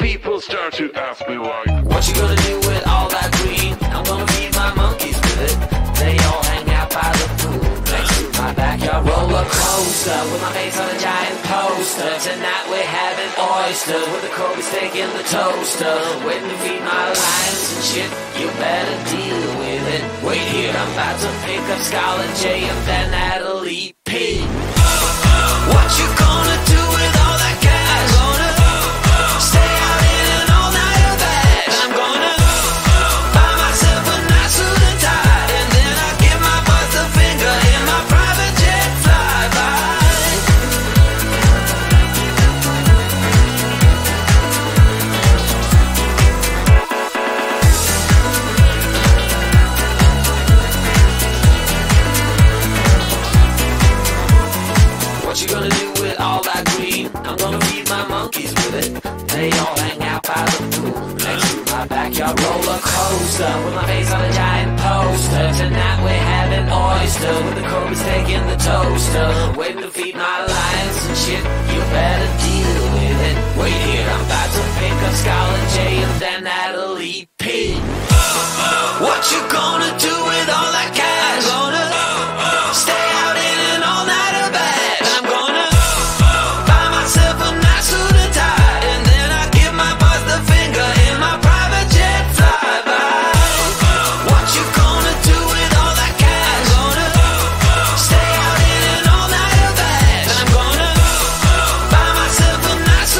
People start to ask me why. What you gonna do with all that green? I'm gonna feed my monkeys with it. They all hang out by the pool next to my backyard roller coaster, with my face on a giant poster. Tonight we're having oysters with the Kobe steak in the toaster. Waiting to feed my lions and shit. You better deal with it. Wait here, I'm about to pick up Scarlett J and then Natalie P. What you gonna do with all that cash? Gonna stay out in an all-nighter bash. I'm gonna buy myself a nice suit and tie, and then I'll give my boss a finger in my private jet flyby. What you gonna do with all that green? I'm gonna feed my monkeys with it. They all hang out by the pool next to my backyard roller coaster, with my face on a giant poster. Tonight we're having oyster with the Kobe steak in the toaster. Waiting to feed my lions and shit. You better deal with it. Wait here, I'm about to pick up Scarlett J and then Natalie P. What you gonna do with all that cash? Gonna stay out in an all-nighter bash. I'm gonna buy myself a nice suit and tie, and then I give my boss the finger in my private jet flyby. What you gonna do with all that cash? Gonna stay out in an all-nighter bash. I'm gonna buy myself a nice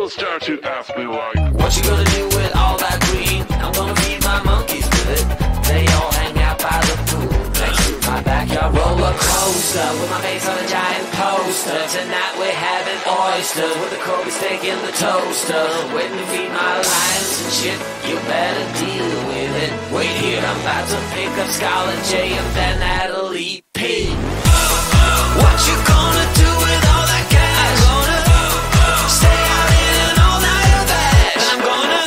People start to ask me why. What you gonna do with all that green? I'm gonna feed my monkeys with it. They all hang out by the pool next to my backyard roller coaster with my face on a giant poster. Tonight we're having oysters with the Kobe steak in the toaster. Waiting to feed my lions and shit. You better deal with it. Wait here, I'm about to pick up Scarlett J and then Natalie P. What you gonna do with all that cash? I'm gonna stay out in an all-nighter bash. I'm gonna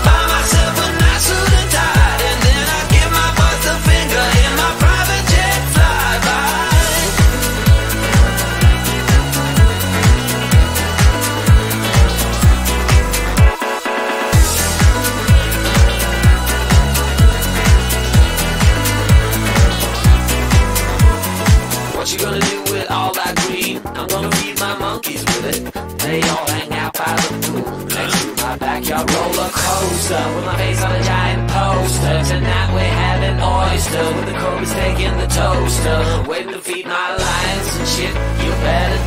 buy myself a nice suit and tie, and then I give my boss the finger in my private jet flyby. What you gonna do with all that green? I'm gonna feed my monkeys with it. They all hang out by the pool next to my backyard roller coaster with my face on a giant poster. Tonight we're having oysters with the Kobe steak in the toaster. Waiting to feed my lions and shit. You better